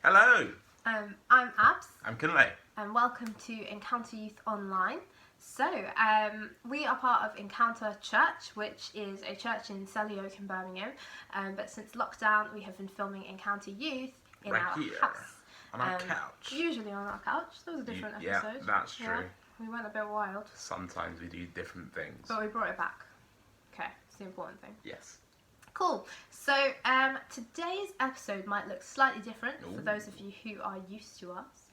Hello, I'm Abz, I'm Kunle. and welcome to Encounter Youth Online. So, we are part of Encounter Church, which is a church in Selly Oak in Birmingham. But since lockdown, we have been filming Encounter Youth in Right our here, house. on our couch. Usually on our couch. There was a different Yeah, episode. that's true. We went a bit wild, Sometimes we do different things. but we brought it back. Okay, it's the important thing. Yes. Cool. So today's episode might look slightly different for those of you who are used to us.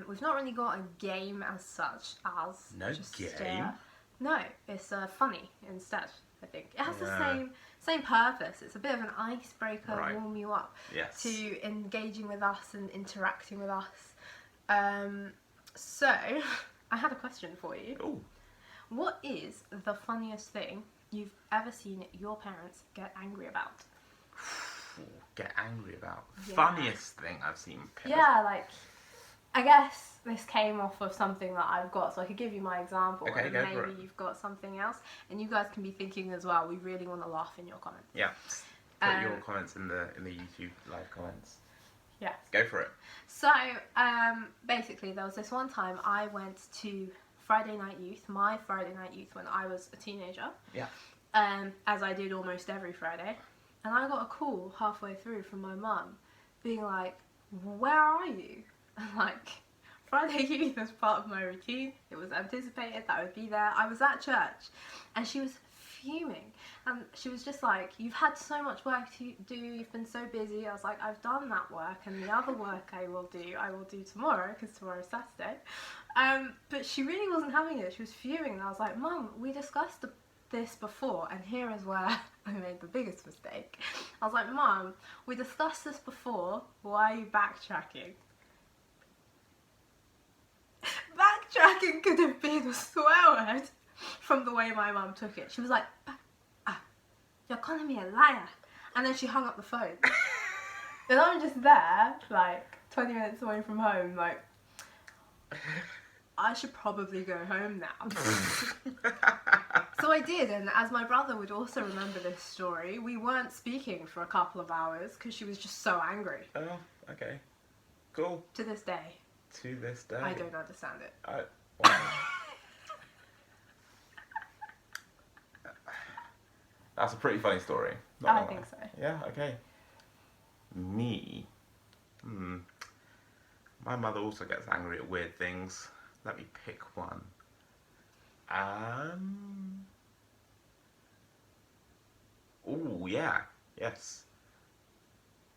We've not really got a game as such as No game? No, it's funny instead. I think it has the same purpose. It's a bit of an icebreaker, warm you up to engaging with us and interacting with us. So I had a question for you. Ooh. What is the funniest thing you've ever seen your parents get angry about? Get angry about? Yeah. Funniest thing I've seen. Yeah, like, I guess this came off of something that I've got, so I could give you my example, Okay, and go for maybe it. you've got something else, and you guys can be thinking as well. We really want to laugh in your comments. Yeah. Put your comments in the YouTube live comments. Yeah. Go for it. So, basically, there was this one time I went to Friday Night Youth, my Friday Night Youth when I was a teenager. Yeah. As I did almost every Friday. And I got a call halfway through from my mum being like, "Where are you?" And like, Friday Youth was part of my routine. It was anticipated that I would be there. I was at church and she was fuming. And she was just like, "You've had so much work to do, you've been so busy." I was like, "I've done that work, and the other work I will do tomorrow, because tomorrow's Saturday." But she really wasn't having it. She was fuming, and I was like, "Mum, we discussed this before, and here is where I made the biggest mistake." I was like, "Mum, we discussed this before, why are you backtracking?" Backtracking could have been a swear word from the way my mum took it. She was like, "You're calling me a liar," and then she hung up the phone. And I'm just there, like 20 minutes away from home, like, I should probably go home now. So I did, and as my brother would also remember this story, we weren't speaking for a couple of hours because she was just so angry. Oh, okay. Cool. To this day. To this day. I don't understand it. Wow. That's a pretty funny story. I think so. Yeah, okay. Me. My mother also gets angry at weird things. Let me pick one. Oh yeah, yes.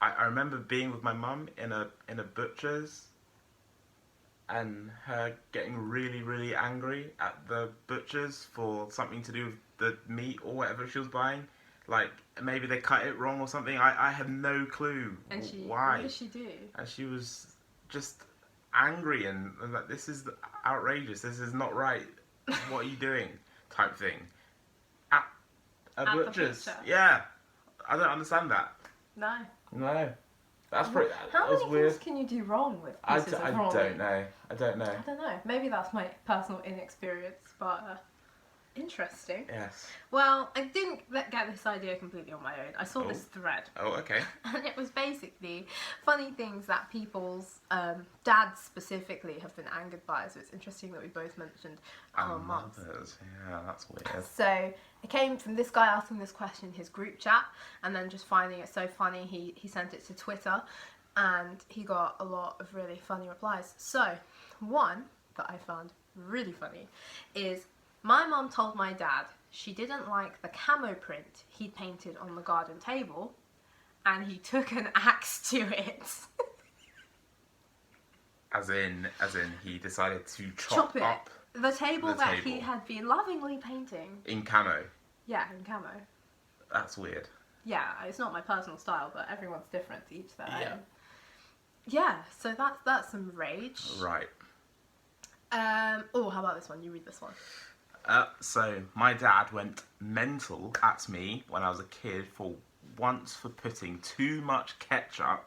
I remember being with my mum in a butcher's and her getting really, really angry at the butcher's for something to do with the meat or whatever she was buying. Like, maybe they cut it wrong or something. I had no clue why. What did she do? And she was just angry and like, "This is outrageous. This is not right. What are you doing?" type thing. At a butcher's. Yeah. I don't understand that. No. That's pretty. How many weird. things can you do wrong with I pieces of don't know. I don't know. I don't know. Maybe that's my personal inexperience, but interesting. Yes. Well, I didn't get this idea completely on my own. I saw this thread. Oh, okay. And it was basically funny things that people's dads specifically have been angered by. So it's interesting that we both mentioned our mums. Yeah, that's weird. So it came from this guy asking this question in his group chat, and then just finding it so funny, he sent it to Twitter, and he got a lot of really funny replies. So one that I found really funny is, "My mum told my dad she didn't like the camo print he painted on the garden table, and he took an axe to it." As in he decided to Chop it. up The table the that table. he had been lovingly painting. in camo. Yeah, in camo. That's weird. Yeah, it's not my personal style, but everyone's different, to each their Yeah. own. Yeah, so that's some rage. Right. Oh, how about this one? You read this one. So my dad went mental at me when I was a kid for putting too much ketchup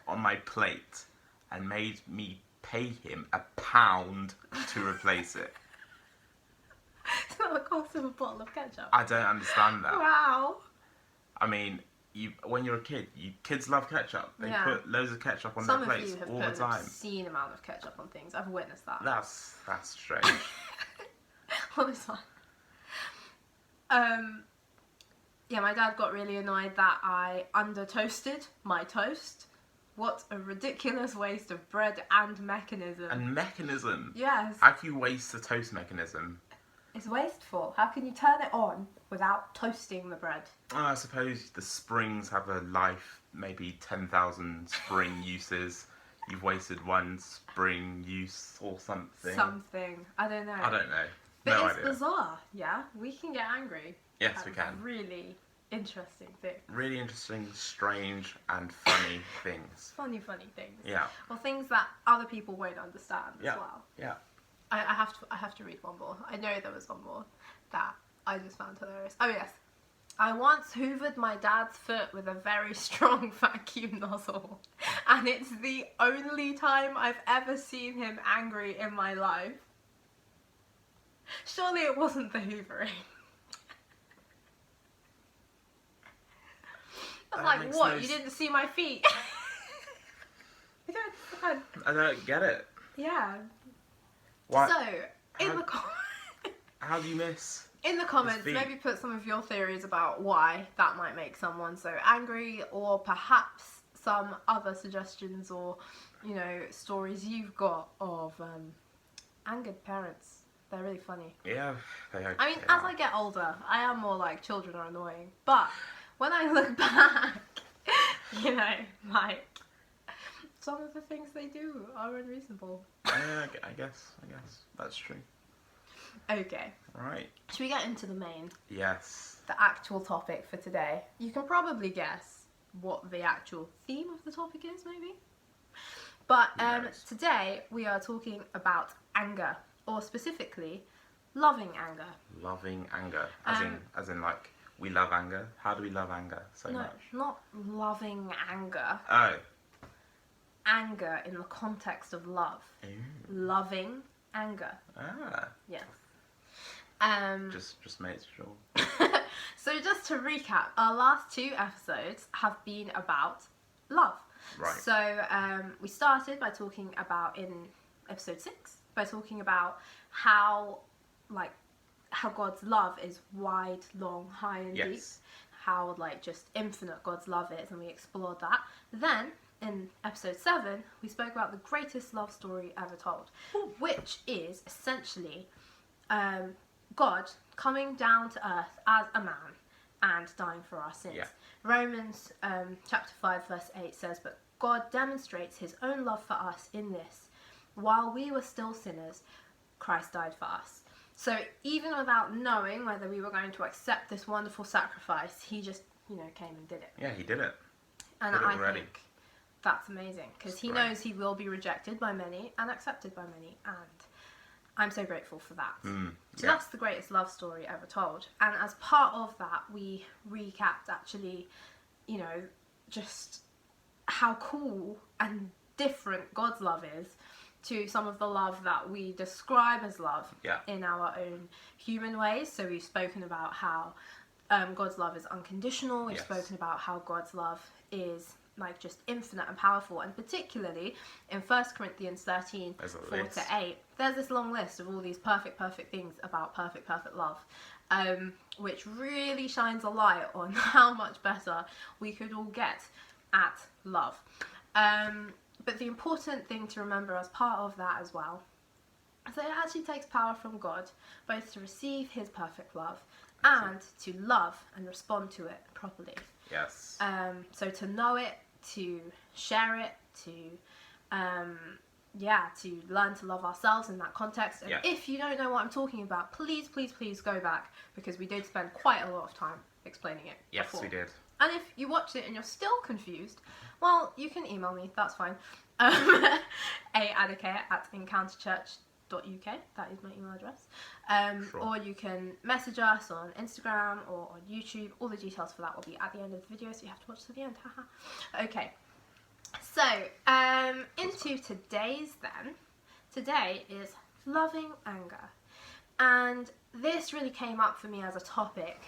on my plate and made me pay him £1 to replace it. It's not the cost of a bottle of ketchup. I don't understand that. Wow. I mean, when you're a kid, kids love ketchup. They Yeah. put loads of ketchup on Some their of plates you have all put the an time. obscene amount of ketchup on things. I've witnessed that. That's strange. What is that? Yeah, my dad got really annoyed that I under toasted my toast. What a ridiculous waste of bread and mechanism. And mechanism. Yes. How can you waste the toast mechanism? It's wasteful. How can you turn it on without toasting the bread? Oh, I suppose the springs have a life, maybe 10,000 spring uses. You've wasted one spring use or something. Something. I don't know. I don't know. But No it's idea. bizarre, yeah? We can get angry. Yes, at we can. Really interesting things. Really interesting, strange, and funny things. Funny things. Yeah. Or things that other people won't understand Yeah. as well. Yeah. I have to read one more. I know there was one more that I just found hilarious. Oh yes. I once hoovered my dad's foot with a very strong vacuum nozzle. And it's the only time I've ever seen him angry in my life. Surely it wasn't the hoovering. I was That like, makes what? no You didn't see my feet? I don't understand. I don't get it. Yeah. Why? So, How do you miss? in the comments, feet? maybe put some of your theories about why that might make someone so angry, or perhaps some other suggestions or, you know, stories you've got of angered parents. They're really funny. Yeah, they are. I mean, they as are. I get older, I am more like children are annoying. But when I look back, you know, like, some of the things they do are unreasonable. Yeah, I guess that's true. Okay, Right. should we get into the main, Yes. the actual topic for today? You can probably guess what the actual theme of the topic is, maybe? But Who knows? today we are talking about anger, or specifically, loving anger. Loving anger, as in like we love anger. How do we love anger so No, much? not loving anger. Oh. Anger in the context of love. Ooh. Loving anger. Ah. Yes. Just made sure. So just to recap, our last 2 episodes have been about love. Right. So we started by talking about, in episode 6, by talking about how God's love is wide, long, high and deep. Yes. How just infinite God's love is, and we explored that. Then in episode 7, we spoke about the greatest love story ever told, which is essentially God coming down to earth as a man and dying for our sins. Yeah. Romans chapter 5 verse 8 says, "But God demonstrates his own love for us in this: while we were still sinners, Christ died for us." So even without knowing whether we were going to accept this wonderful sacrifice, he just, came and did it. Yeah, he did it. And Did it I already. think that's amazing, because he Right. knows he will be rejected by many and accepted by many, and I'm so grateful for that. So Yeah. that's the greatest love story ever told. And as part of that, we recapped actually, just how cool and different God's love is to some of the love that we describe as love Yeah. in our own human ways. So we've spoken about how God's love is unconditional. We've Yes. spoken about how God's love is just infinite and powerful, and particularly in 1 Corinthians 13, There's a 4 list. to 8, there's this long list of all these perfect things about perfect love, which really shines a light on how much better we could all get at love. But the important thing to remember as part of that as well is that it actually takes power from God, both to receive his perfect love and to love and respond to it properly. Yes. So to know it, to share it, to learn to love ourselves in that context. And Yeah. if you don't know what I'm talking about, please go back, because we did spend quite a lot of time explaining it Yes, before. we did. And if you watch it and you're still confused, well, you can email me, that's fine. aadike@encounterchurch.uk, that is my email address. Sure. Or you can message us on Instagram or on YouTube. All the details for that will be at the end of the video, so you have to watch to the end. Haha. Okay, so into today's then. Today is loving anger, and this really came up for me as a topic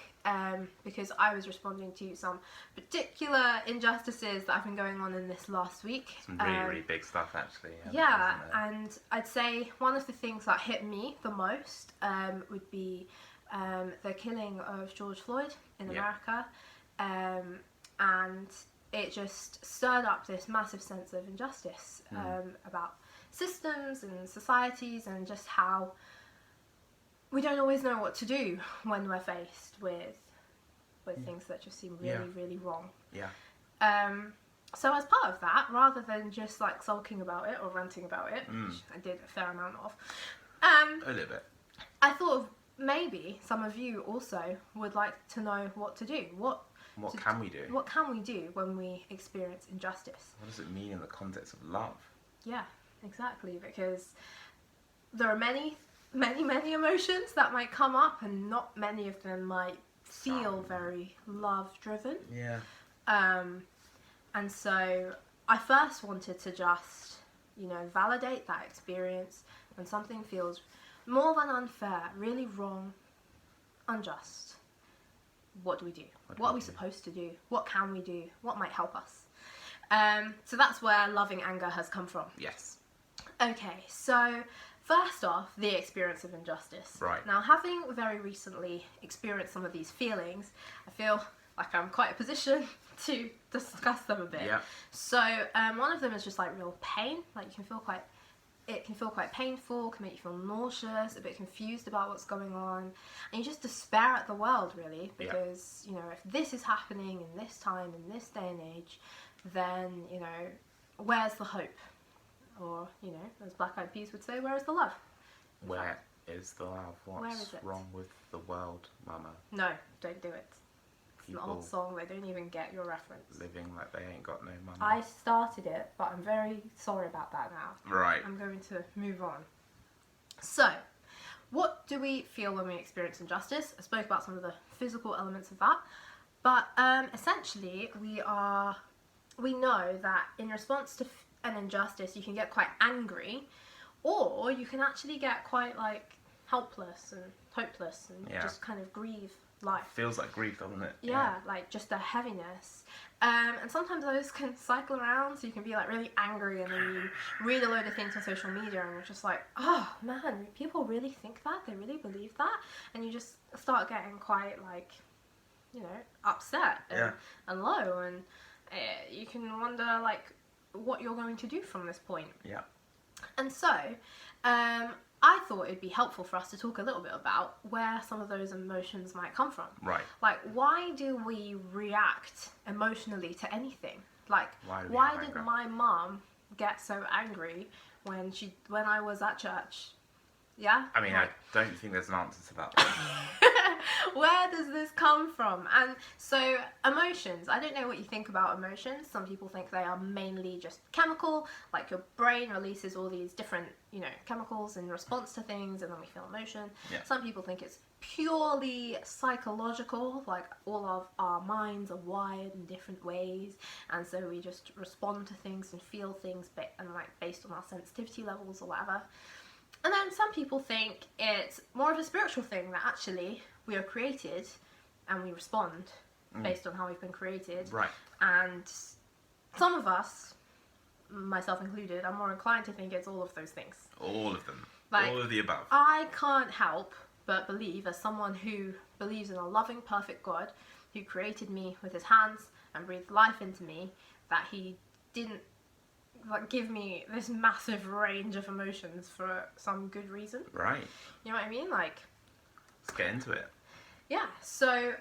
because I was responding to some particular injustices that have been going on in this last week. Some really, really big stuff, actually. Yeah, Isn't it? and I'd say one of the things that hit me the most would be the killing of George Floyd in America. And it just stirred up this massive sense of injustice about systems and societies, and just how we don't always know what to do when we're faced with things that just seem really, really wrong. Yeah. So as part of that, rather than just like sulking about it or ranting about it, which I did a fair amount of, A little bit. I thought of maybe some of you also would like to know what to do. What can we do? What can we do when we experience injustice? What does it mean in the context of love? Yeah, exactly. Because there are many emotions that might come up, and not many of them might feel very love-driven. Yeah. And so I first wanted to just, validate that experience when something feels more than unfair, really wrong, unjust. What do we do? What are we supposed to do? What can we do? What might help us? So that's where loving anger has come from. Yes. Okay, so first off, the experience of injustice. Right. Now, having very recently experienced some of these feelings, I feel like I'm quite a position to discuss them a bit. Yeah. So one of them is just like real pain. Like it can feel quite painful, can make you feel nauseous, a bit confused about what's going on, and you just despair at the world, really, because if this is happening in this time, in this day and age, then where's the hope? Or as Black Eyed Peas would say, where is the love? Where is the love? Where What's is it? wrong with the world, Mama? No, don't do it. It's an People old song, they don't even get your reference. living like they ain't got no money. I started it, but I'm very sorry about that now. Right. I'm going to move on. So, what do we feel when we experience injustice? I spoke about some of the physical elements of that, but essentially we know that in response to an injustice, you can get quite angry, or you can actually get quite like helpless and hopeless and just kind of grieve life. Feels like grief, doesn't it? Yeah, like just a heaviness. And sometimes those can cycle around, so you can be like really angry, and then you read a load of things on social media and you're just like, oh man, people really think that? They really believe that? And you just start getting quite like, upset and low, and you can wonder like what you're going to do from this point. Yeah. And so, I thought it'd be helpful for us to talk a little bit about where some of those emotions might come from. Right. Like, why do we react emotionally to anything? Like, why did my mum get so angry when I was at church? Yeah? I mean, like, I don't think there's an answer to that. Where does this come from? And so emotions, I don't know what you think about emotions. Some people think they are mainly just chemical, like your brain releases all these different, chemicals in response to things, and then we feel emotion. Yeah. Some people think it's purely psychological, like all of our minds are wired in different ways, and so we just respond to things and feel things based on our sensitivity levels or whatever. And then some people think it's more of a spiritual thing, that actually we are created and we respond based on how we've been created. Right. And some of us, myself included, are more inclined to think it's all of those things. All of them. Like, all of the above. I can't help but believe, as someone who believes in a loving, perfect God who created me with his hands and breathed life into me, that he didn't give me this massive range of emotions for some good reason. Right. You know what I mean? Like, let's get into it. Yeah. So,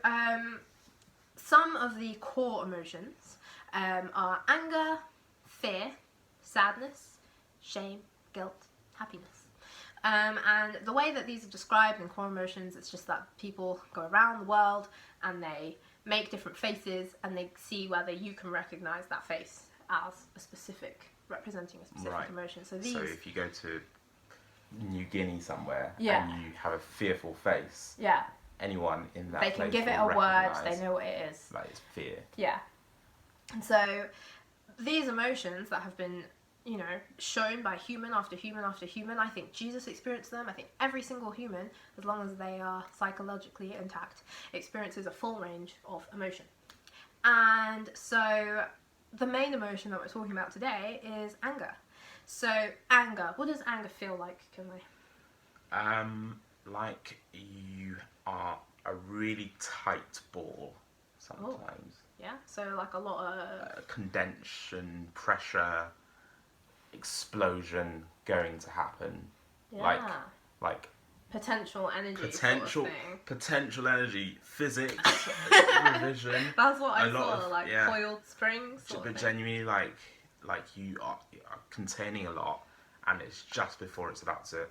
some of the core emotions are anger, fear, sadness, shame, guilt, happiness. And the way that these are described in core emotions, it's just that people go around the world and they make different faces, and they see whether you can recognize that face as representing a specific emotion. So if you go to New Guinea somewhere and you have a fearful face, anyone in that they place can give it a word, they know what it is. Like, it's fear. Yeah. And so these emotions that have been you know, shown by human after human after human. I think Jesus experienced them. I think every single human, as long as they are psychologically intact, experiences a full range of emotion. And so the main emotion that we're talking about today is anger. So anger, what does anger feel like, Kunle? Like you are a really tight ball sometimes. Yeah, so like a lot of... Condensation, pressure, explosion going to happen. yeah. Like Potential energy potential sort of thing. potential energy, physics, revision. That's what I A lot saw, of- like yeah. coiled springs sort But of thing. genuinely, like you are containing a lot, and it's just before it's about to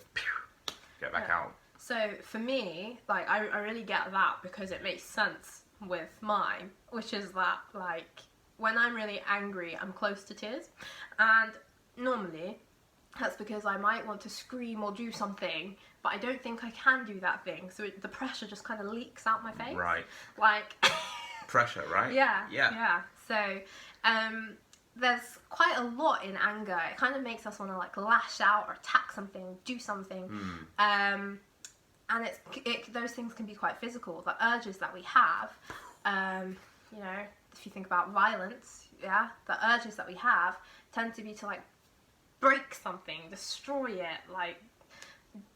get back Yeah. out. So for me, like I really get that because it makes sense with mine, which is that like when I'm really angry, I'm close to tears, and normally that's because I might want to scream or do something, but I don't think I can do that thing, so the pressure just kind of leaks out my face. Right. Like Pressure, right? yeah. So there's quite a lot in anger. It kind of makes us want to like lash out or attack something, do something. And those things can be quite physical. The urges that we have, you know, if you think about violence, yeah, the urges that we have tend to be to like break something, destroy it, like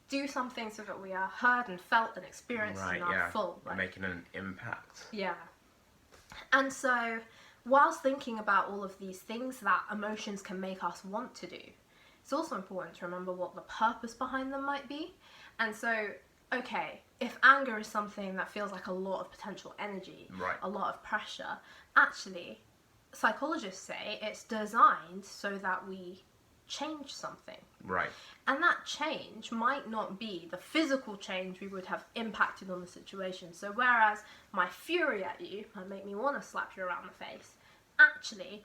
do something so that we are heard and felt and experienced Right, in our yeah. full. You're Like, making an impact. yeah. And so, whilst thinking about all of these things that emotions can make us want to do, it's also important to remember what the purpose behind them might be. And so, okay, if anger is something that feels like a lot of potential energy, Right. a lot of pressure, actually, psychologists say it's designed so that we change something. Right. And that change might not be the physical change we would have impacted on the situation. So whereas my fury at you might make me want to slap you around the face, actually,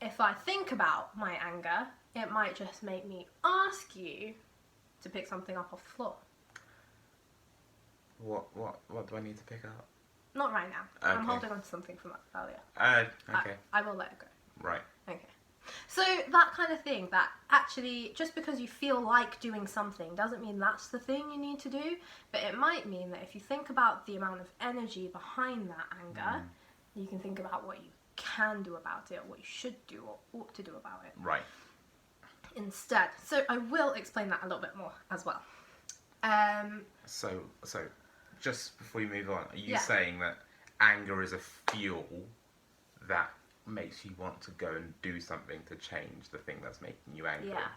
if I think about my anger, it might just make me ask you to pick something up off the floor. What do I need to pick up? Not right now. I'm Okay. holding on to something from earlier. Okay. I will let it go. Right. Okay. So that kind of thing, that actually just because you feel like doing something doesn't mean that's the thing you need to do, but it might mean that if you think about the amount of energy behind that anger, you can think about what you can do about it, or what you should do or ought to do about it Right. instead. So I will explain that a little bit more as well. So just before you move on, are you Yeah. saying that anger is a fuel that makes you want to go and do something to change the thing that's making you angry? Yeah.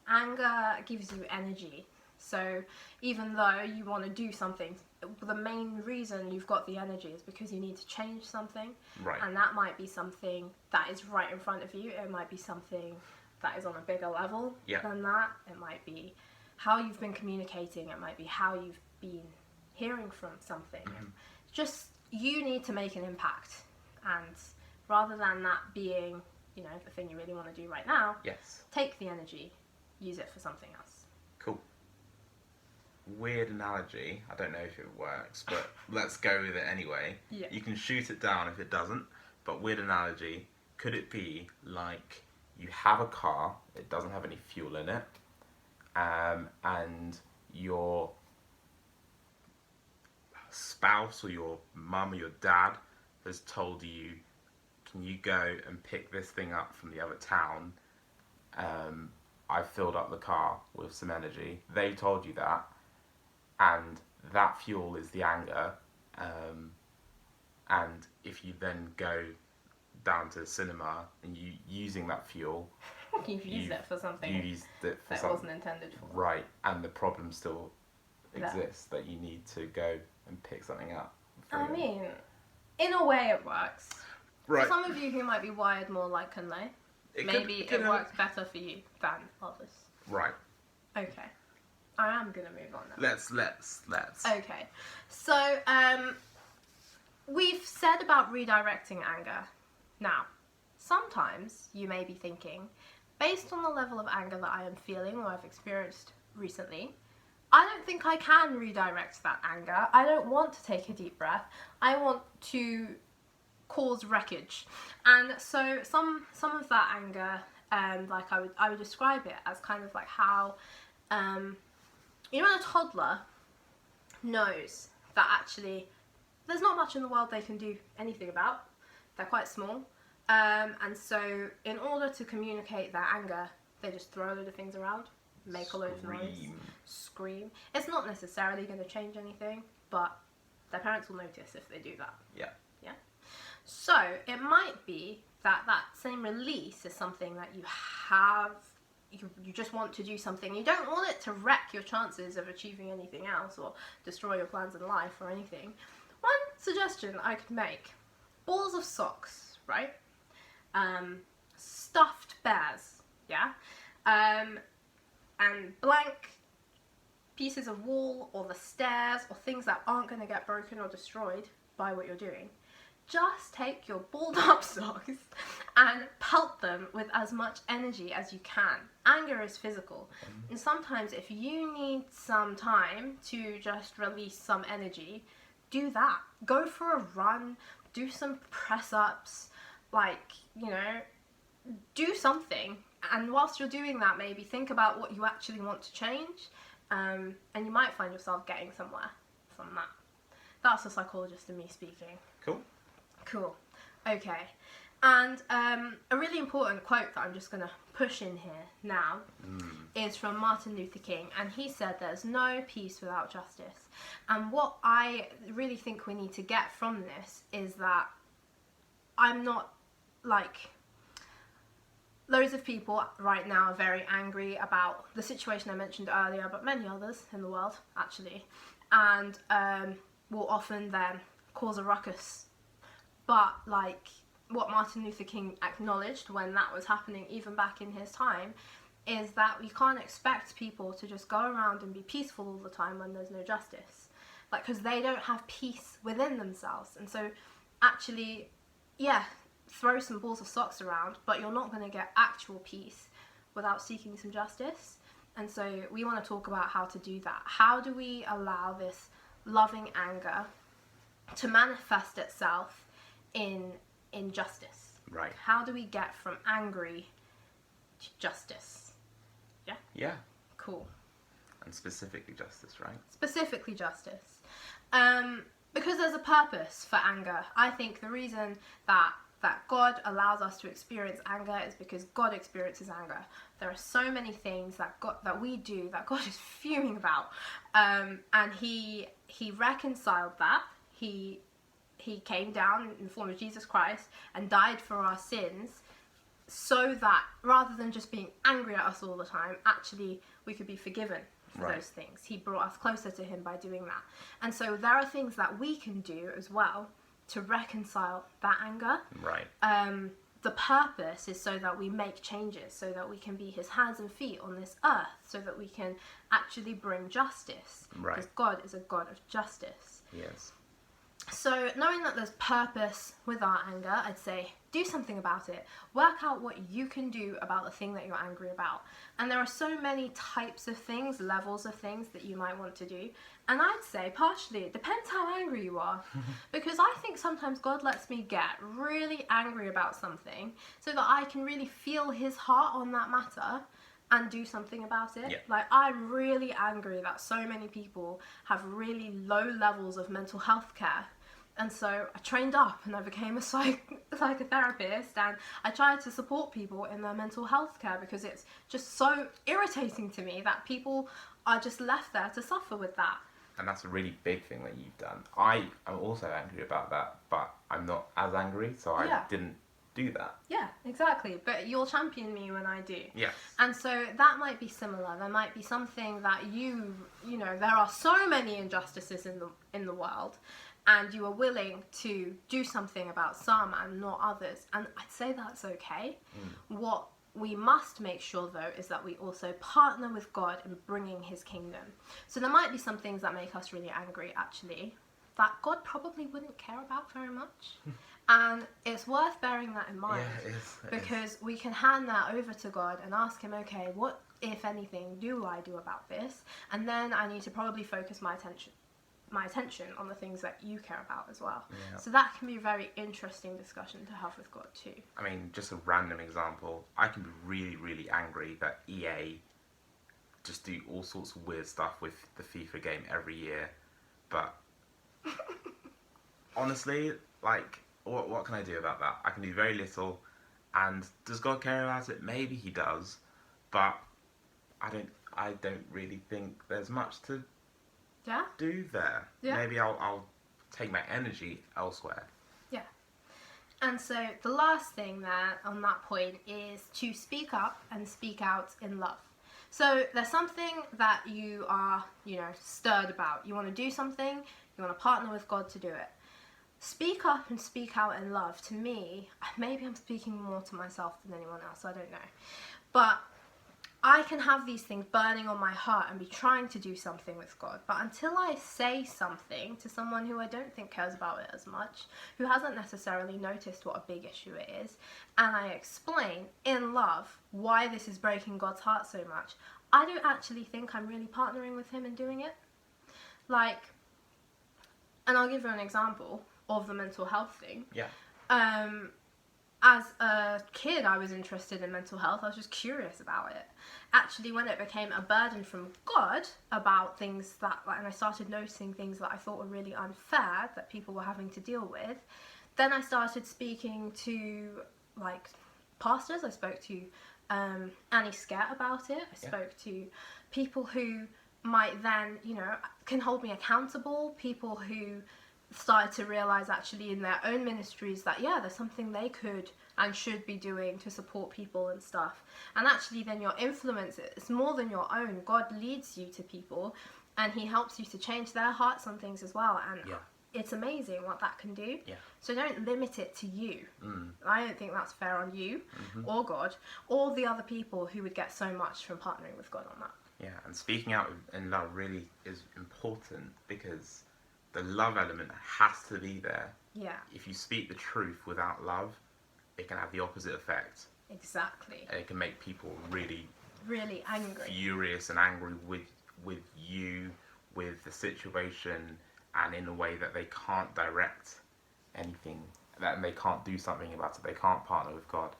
Anger gives you energy. So even though you want to do something, the main reason you've got the energy is because you need to change something. Right. And that might be something that is right in front of you. It might be something that is on a bigger level than that. It might be how you've been communicating. It might be how you've been hearing from something. Just, you need to make an impact. And rather than that being, you know, the thing you really want to do right now, Yes. take the energy, use it for something else. Cool. Weird analogy. I don't know if it works, but let's go with it anyway. Yeah. You can shoot it down if it doesn't, but weird analogy. Could it be like you have a car, it doesn't have any fuel in it, and your spouse or your mum or your dad has told you, can you go and pick this thing up from the other town? I filled up the car with some energy. They told you that, and that fuel is the anger. And if you then go down to the cinema and you using that fuel, You've used it for something you used it for that something, wasn't intended for. right? And the problem still Yeah. exists that you need to go and pick something up. I mean, in a way it works. right? For some of you who might be wired more like Kunle, maybe it works better for you than others. Right. Okay. I am going to move on now. Let's. Okay. So, we've said about redirecting anger. Now, sometimes you may be thinking, based on the level of anger that I am feeling or I've experienced recently, I don't think I can redirect that anger. I don't want to take a deep breath. I want to cause wreckage. And so some of that anger Like I would describe it as kind of like how, you know, a toddler knows that actually there's not much in the world they can do anything about. They're quite small. And so in order to communicate their anger, they just throw a load of things around, make a load of noise, scream. It's not necessarily going to change anything, but their parents will notice if they do that. Yeah. Yeah. So it might be that that same release is something that you have, you just want to do something. You don't want it to wreck your chances of achieving anything else or destroy your plans in life or anything. One suggestion I could make, balls of socks, right? Stuffed bears, yeah? And blank pieces of wall or the stairs or things that aren't going to get broken or destroyed by what you're doing. Just take your balled up socks and pelt them with as much energy as you can. Anger is physical. And sometimes if you need some time to just release some energy, do that. Go for a run, do some press ups, like, you know, do something. And whilst you're doing that, maybe think about what you actually want to change, and you might find yourself getting somewhere from that. That's the psychologist in me speaking. Cool. Okay. And a really important quote that I'm just going to push in here now is from Martin Luther King, and he said there's no peace without justice. And what I really think we need to get from this is that I'm not, like, loads of people right now are very angry about the situation I mentioned earlier, but many others in the world, actually, and will often then cause a ruckus. But, like, what Martin Luther King acknowledged when that was happening, even back in his time, is that we can't expect people to just go around and be peaceful all the time when there's no justice. Like, because they don't have peace within themselves. And so, actually, yeah, throw some balls of socks around, but you're not going to get actual peace without seeking some justice. And so, we want to talk about how to do that. How do we allow this loving anger to manifest itself in justice? Right. How do we get from angry to justice? Yeah? Yeah. Cool. And specifically justice, right? Specifically justice. Because there's a purpose for anger. I think the reason that God allows us to experience anger is because God experiences anger. There are so many things that we do that God is fuming about. And he reconciled that. He came down in the form of Jesus Christ and died for our sins, so that rather than just being angry at us all the time, actually we could be forgiven for those things. He brought us closer to him by doing that. And so there are things that we can do as well to reconcile that anger. Right. The purpose is so that we make changes, so that we can be his hands and feet on this earth, so that we can actually bring justice. Right. Because God is a God of justice. Yes. So knowing that there's purpose with our anger, I'd say do something about it. Work out what you can do about the thing that you're angry about. And there are so many types of things, levels of things that you might want to do. And I'd say partially it depends how angry you are. Because I think sometimes God lets me get really angry about something so that I can really feel his heart on that matter and do something about it. Yeah. Like, I'm really angry that so many people have really low levels of mental health care. And so I trained up and I became a psychotherapist, and I tried to support people in their mental health care because it's just so irritating to me that people are just left there to suffer with that. And that's a really big thing that you've done. I am also angry about that, but I'm not as angry, so I didn't do that. Yeah, exactly. But you'll champion me when I do. Yes. And so that might be similar. There might be something that you know, there are so many injustices in the world, and you are willing to do something about some and not others. And I'd say that's okay. What we must make sure, though, is that we also partner with God in bringing his kingdom. So there might be some things that make us really angry, actually, that God probably wouldn't care about very much. And it's worth bearing that in mind. Yeah, it is. Because we can hand that over to God and ask him, okay, what, if anything, do I do about this? And then I need to probably focus my attention my attention on the things that you care about as well. Yeah. So that can be a very interesting discussion to have with God too. I mean, just a random example, I can be really, really angry that EA just do all sorts of weird stuff with the FIFA game every year. But honestly, like, what can I do about that? I can do very little. And does God care about it? Maybe he does. But I don't really think there's much to Yeah? do there. Yeah. Maybe I'll take my energy elsewhere. Yeah. And so the last thing there on that point is to speak up and speak out in love. So there's something that you are, stirred about. You want to do something, you want to partner with God to do it. Speak up and speak out in love. To me, maybe I'm speaking more to myself than anyone else, I don't know. But I can have these things burning on my heart and be trying to do something with God. But until I say something to someone who I don't think cares about it as much, who hasn't necessarily noticed what a big issue it is, and I explain in love why this is breaking God's heart so much, I don't actually think I'm really partnering with him in doing it. Like, and I'll give you an example of the mental health thing. Yeah. As a kid, I was interested in mental health. I was just curious about it. Actually, when it became a burden from God about things that, and I started noticing things that I thought were really unfair that people were having to deal with, then I started speaking to, pastors. I spoke to Annie Scott about it. I spoke to people who might then, can hold me accountable, people who started to realize actually in their own ministries that there's something they could and should be doing to support people and stuff. And actually then your influence is more than your own. God leads you to people and he helps you to change their hearts on things as well, and it's amazing what that can do. So don't limit it to you. I don't think that's fair on you or God or the other people who would get so much from partnering with God on that. Yeah, and speaking out in love really is important, because the love element has to be there. Yeah. If you speak the truth without love, it can have the opposite effect. Exactly. And it can make people really, really angry, furious and angry with you, with the situation, and in a way that they can't direct anything, that they can't do something about it. They can't partner with God.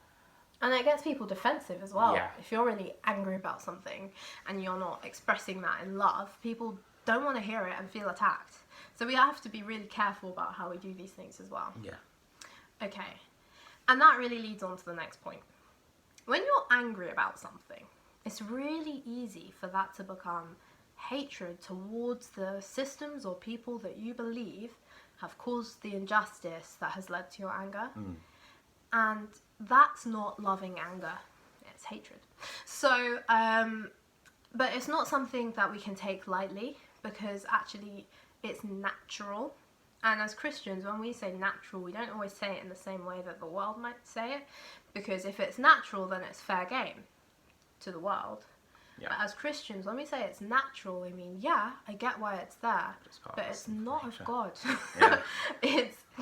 And it gets people defensive as well. Yeah. If you're really angry about something and you're not expressing that in love, people don't want to hear it and feel attacked. So we have to be really careful about how we do these things as well. Yeah. Okay. And that really leads on to the next point. When you're angry about something, it's really easy for that to become hatred towards the systems or people that you believe have caused the injustice that has led to your anger. And that's not loving anger, it's hatred. So, but it's not something that we can take lightly, because actually it's natural. And as Christians, when we say natural, we don't always say it in the same way that the world might say it, because if it's natural, then it's fair game to the world. Yeah. But as Christians, when we say it's natural, I mean, I get why it's there, but it's not of God.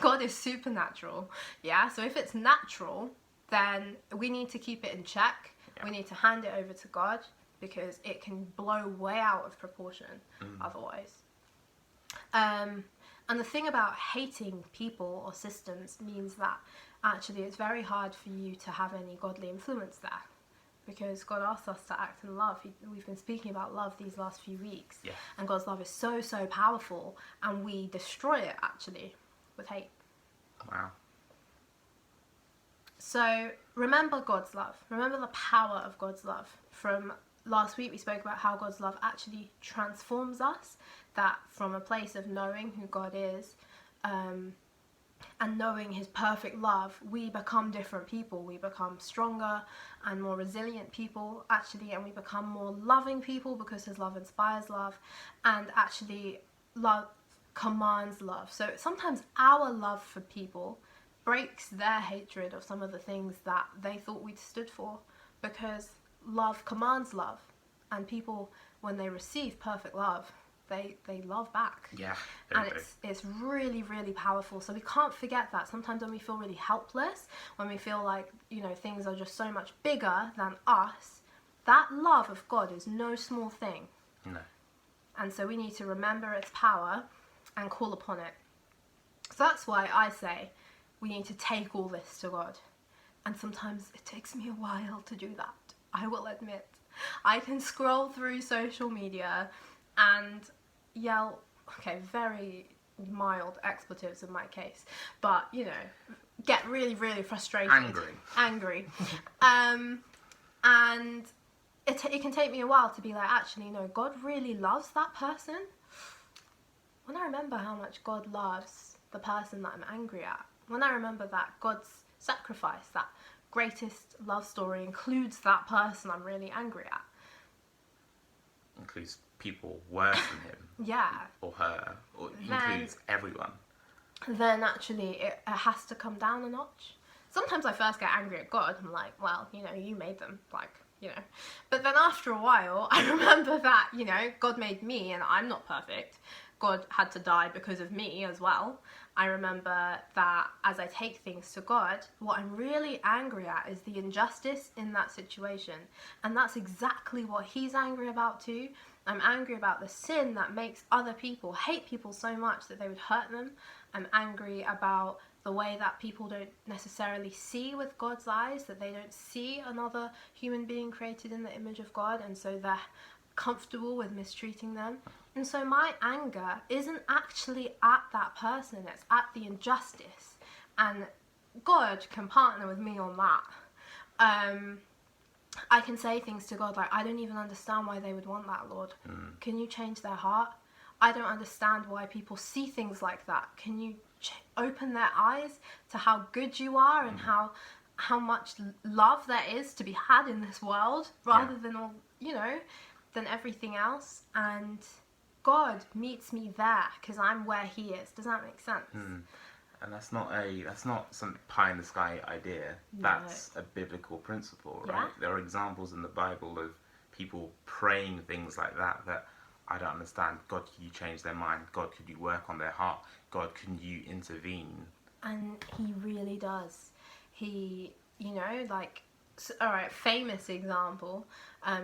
God is supernatural. Yeah, so if it's natural, then we need to keep it in check. We need to hand it over to God, because it can blow way out of proportion otherwise. And the thing about hating people or systems means that actually it's very hard for you to have any godly influence there, because God asks us to act in love. We've been speaking about love these last few weeks, and God's love is so, so powerful, and we destroy it actually with hate. Wow. So remember God's love. Remember the power of God's love. From last week we spoke about how God's love actually transforms us, that from a place of knowing who God is and knowing his perfect love, we become different people. We become stronger and more resilient people, actually, and we become more loving people, because his love inspires love, and actually love commands love. So sometimes our love for people breaks their hatred of some of the things that they thought we'd stood for, because love commands love, and people, when they receive perfect love, they love back. Yeah. And it's really, really powerful. So we can't forget that. Sometimes when we feel really helpless, when we feel like, things are just so much bigger than us, that love of God is no small thing. No. And so we need to remember its power and call upon it. So that's why I say we need to take all this to God. And sometimes it takes me a while to do that, I will admit. I can scroll through social media and yell, okay, very mild expletives in my case, but, you know, get really, really frustrated. Angry. And it can take me a while to be like, actually, no, God really loves that person. When I remember how much God loves the person that I'm angry at, when I remember that God's sacrifice, that greatest love story, includes that person I'm really angry at. Includes people worse than him. Yeah. Or her. Or includes everyone. Then actually it has to come down a notch. Sometimes I first get angry at God. I'm like, well, you know, you made them. Like, you know. But then after a while, I remember that, you know, God made me and I'm not perfect. God had to die because of me as well. I remember that as I take things to God, what I'm really angry at is the injustice in that situation. And that's exactly what he's angry about too. I'm angry about the sin that makes other people hate people so much that they would hurt them. I'm angry about the way that people don't necessarily see with God's eyes, that they don't see another human being created in the image of God, and so they're comfortable with mistreating them. And so my anger isn't actually at that person, it's at the injustice. And God can partner with me on that. I can say things to God like, I don't even understand why they would want that, Lord. Can you change their heart? I don't understand why people see things like that. Can you open their eyes to how good you are and how much love there is to be had in this world, rather than all, you know, than everything else. And God meets me there because I'm where he is. Does that make sense? And that's not some pie in the sky idea. That's a biblical principle, right? Yeah. There are examples in the Bible of people praying things like that I don't understand. God, could you change their mind? God, could you work on their heart? God, can you intervene? And he really does. He, you know, like, all right, famous example,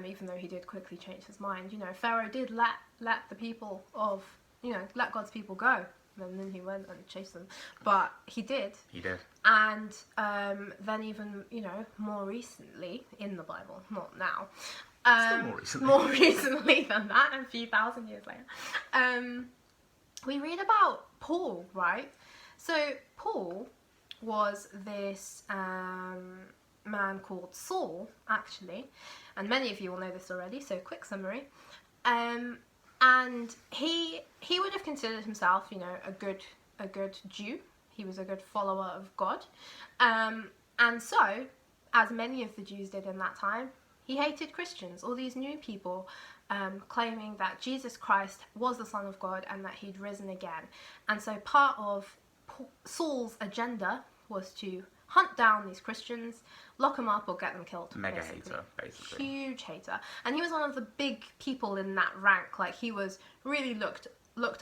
even though he did quickly change his mind, you know, Pharaoh did let the people of, you know, let God's people go. And then he went and chased them. But he did. He did. And then even, you know, more recently in the Bible, not now. Still more recently. More recently than that, a few thousand years later. We read about Paul, right? So Paul was this man called Saul, actually. And many of you will know this already, so quick summary. And he would have considered himself, you know, a good Jew. He was a good follower of God. And so, as many of the Jews did in that time, he hated Christians, all these new people claiming that Jesus Christ was the Son of God and that he'd risen again. And so part of Saul's agenda was to hunt down these Christians, lock them up or get them killed. Mega hater, basically. Huge hater. And he was one of the big people in that rank. Like, he was really looked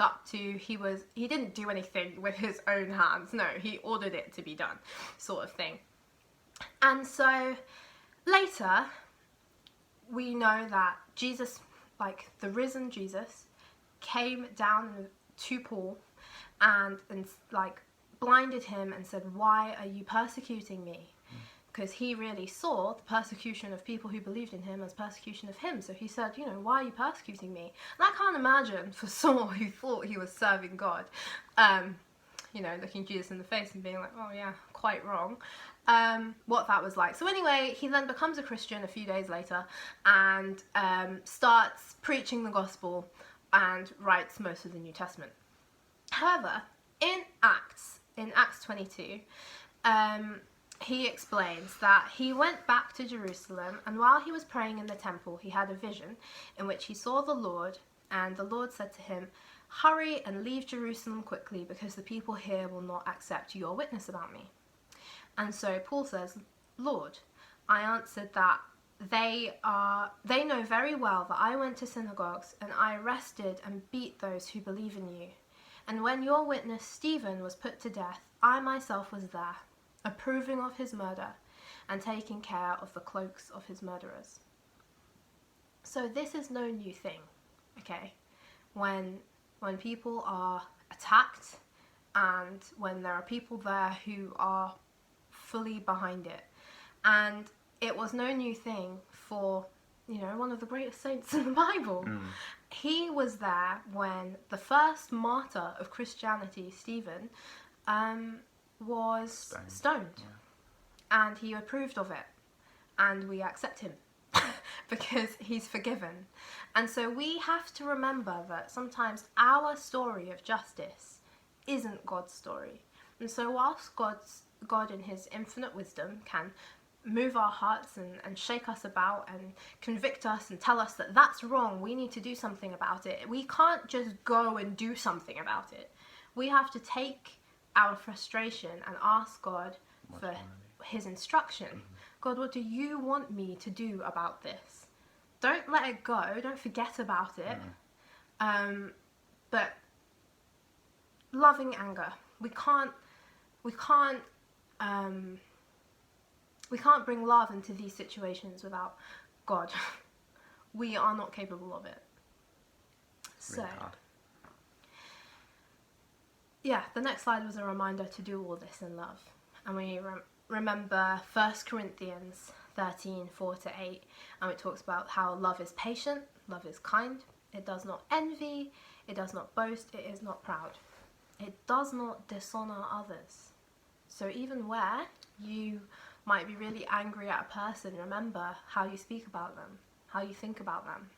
up to. He didn't do anything with his own hands. No, he ordered it to be done, sort of thing. And so later, we know that Jesus, like the risen Jesus, came down to Paul and like blinded him and said, "Why are you persecuting me?" Because he really saw the persecution of people who believed in him as persecution of him. So he said, you know, "Why are you persecuting me?" And I can't imagine for Saul, who thought he was serving God, you know, looking Jesus in the face and being like, "Oh yeah, quite wrong," what that was like. So anyway, he then becomes a Christian a few days later and starts preaching the gospel and writes most of the New Testament. However, in Acts 22, he explains that he went back to Jerusalem, and while he was praying in the temple, he had a vision in which he saw the Lord, and the Lord said to him, "Hurry and leave Jerusalem quickly, because the people here will not accept your witness about me." And so Paul says, "Lord, I answered that they know very well that I went to synagogues and I arrested and beat those who believe in you. And when your witness Stephen was put to death, I myself was there, approving of his murder and taking care of the cloaks of his murderers." So this is no new thing, okay? When people are attacked, and when there are people there who are fully behind it. And it was no new thing for, one of the greatest saints in the Bible. He was there when the first martyr of Christianity, Stephen, was stoned. Yeah. And he approved of it. And we accept him because he's forgiven. And so we have to remember that sometimes our story of justice isn't God's story. And so whilst God in his infinite wisdom can move our hearts and shake us about and convict us and tell us that that's wrong, we need to do something about it. We can't just go and do something about it. We have to take our frustration and ask God for his instruction. God, what do you want me to do about this? Don't let it go. Don't forget about it. But loving anger. We can't bring love into these situations without God. We are not capable of it. So, yeah, the next slide was a reminder to do all this in love. And we remember 1 Corinthians 13:4-8, and it talks about how love is patient, love is kind, it does not envy, it does not boast, it is not proud. It does not dishonor others. So even where you might be really angry at a person, remember how you speak about them, how you think about them.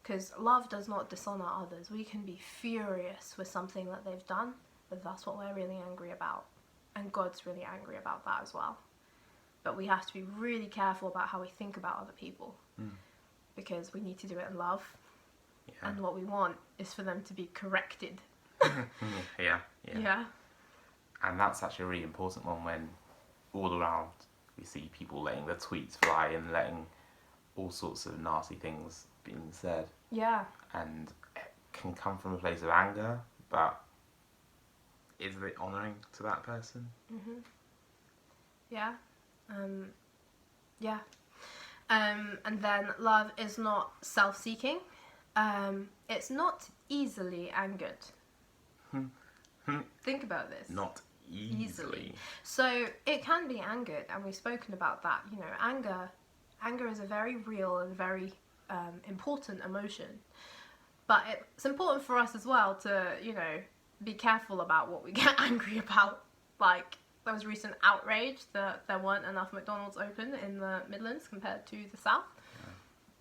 Because love does not dishonor others. We can be furious with something that they've done, but that's what we're really angry about. And God's really angry about that as well. But we have to be really careful about how we think about other people. Because we need to do it in love. Yeah. And what we want is for them to be corrected. Yeah. And that's actually a really important one when all around we see people letting their tweets fly and letting all sorts of nasty things being said. Yeah. And it can come from a place of anger, but is it honouring to that person? Yeah. And then love is not self-seeking. It's not easily angered. Think about this. Not easily. So it can be angered, and we've spoken about that. Anger is a very real and very important emotion. But it's important for us as well to, be careful about what we get angry about. Like, there was recent outrage that there weren't enough McDonald's open in the Midlands compared to the South.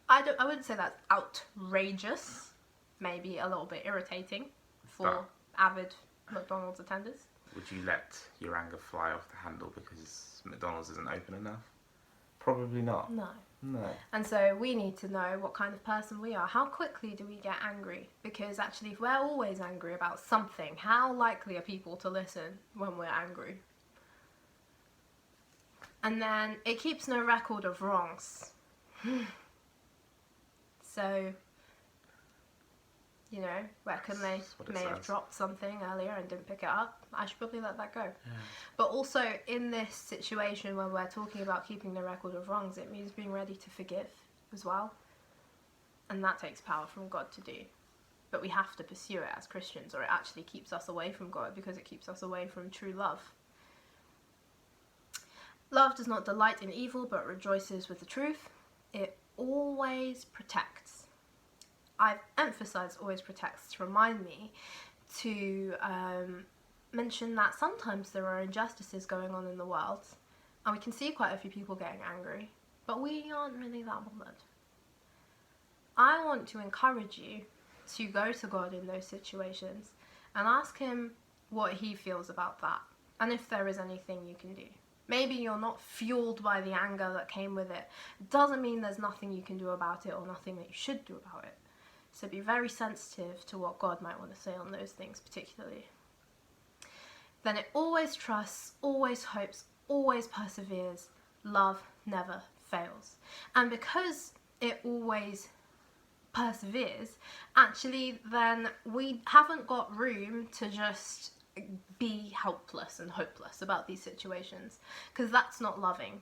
Yeah. I wouldn't say that's outrageous. Maybe a little bit irritating for avid McDonald's attenders. Would you let your anger fly off the handle because McDonald's isn't open enough? Probably not. No. No. And so we need to know what kind of person we are. How quickly do we get angry? Because actually, if we're always angry about something, how likely are people to listen when we're angry? And then it keeps no record of wrongs. So, where Kunle may have dropped something earlier and didn't pick it up, I should probably let that go. Yeah. But also, in this situation when we're talking about keeping the record of wrongs, it means being ready to forgive as well. And that takes power from God to do. But we have to pursue it as Christians, or it actually keeps us away from God because it keeps us away from true love. Love does not delight in evil, but rejoices with the truth. It always protects. I've emphasised always protects to remind me to mention that sometimes there are injustices going on in the world, and we can see quite a few people getting angry, but we aren't really that bothered. I want to encourage you to go to God in those situations and ask him what he feels about that, and if there is anything you can do. Maybe you're not fueled by the anger that came with it. It doesn't mean there's nothing you can do about it or nothing that you should do about it. So be very sensitive to what God might want to say on those things particularly. Then it always trusts, always hopes, always perseveres. Love never fails. And because it always perseveres, actually then we haven't got room to just be helpless and hopeless about these situations, because that's not loving.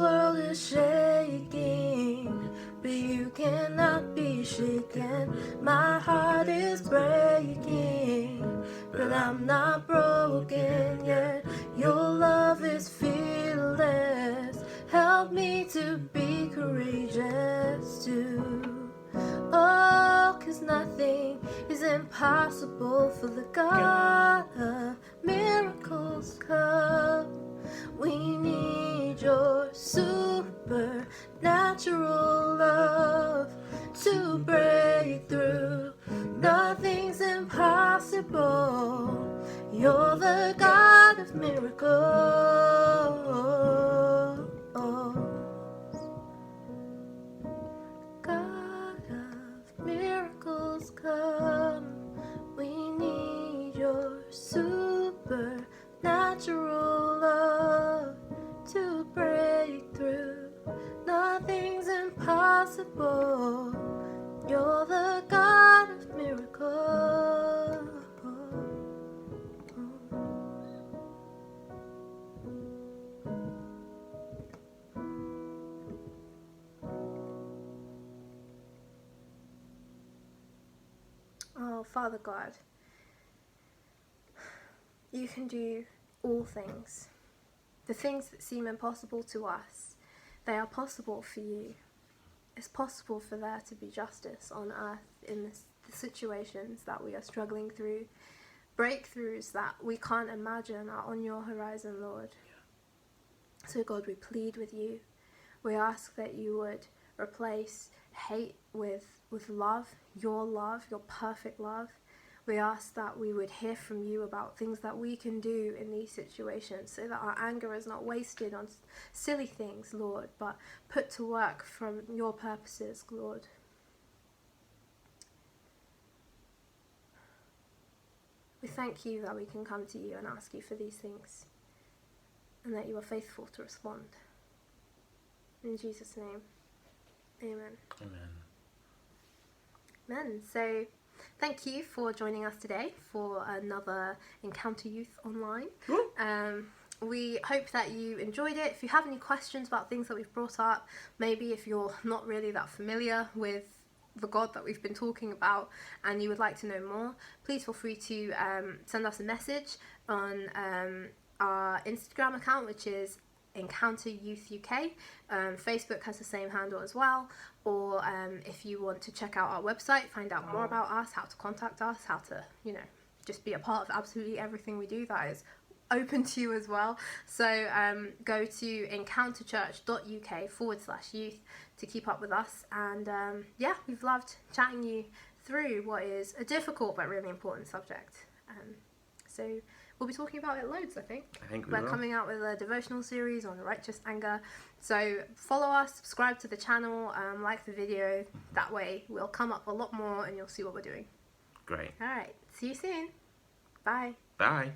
world is shaking, but you cannot be shaken. My heart is breaking, but I'm not broken yet. Your love is fearless. Help me to be courageous too. Oh, 'cause nothing is impossible for the God of miracles come. We need your supernatural love to break through. Nothing's impossible. You're the God of miracles. God of miracles come. We need your supernatural love to break through. Nothing's impossible. You're the God of miracles. Oh, Father God, you can do all things. The things that seem impossible to us, they are possible for you. It's possible for there to be justice on earth in the situations that we are struggling through. Breakthroughs that we can't imagine are on your horizon, Lord. So God, we plead with you. We ask that you would replace hate with love, your perfect love. We ask that we would hear from you about things that we can do in these situations so that our anger is not wasted on silly things, Lord, but put to work from your purposes, Lord. We thank you that we can come to you and ask you for these things and that you are faithful to respond. In Jesus' name, amen. Amen. Amen. So thank you for joining us today for another Encounter Youth Online. We hope that you enjoyed it. If you have any questions about things that we've brought up, maybe if you're not really that familiar with the God that we've been talking about and you would like to know more, please feel free to send us a message on our Instagram account, which is Encounter Youth UK. Facebook has the same handle as well. Or if you want to check out our website, find out more about us, how to contact us, how to, just be a part of absolutely everything we do, that is open to you as well. So go to encounterchurch.uk/youth to keep up with us. And we've loved chatting you through what is a difficult but really important subject. So we'll be talking about it loads, I think. We're coming out with a devotional series on righteous anger. So follow us, subscribe to the channel, like the video. That way we'll come up a lot more and you'll see what we're doing. Great. All right. See you soon. Bye. Bye.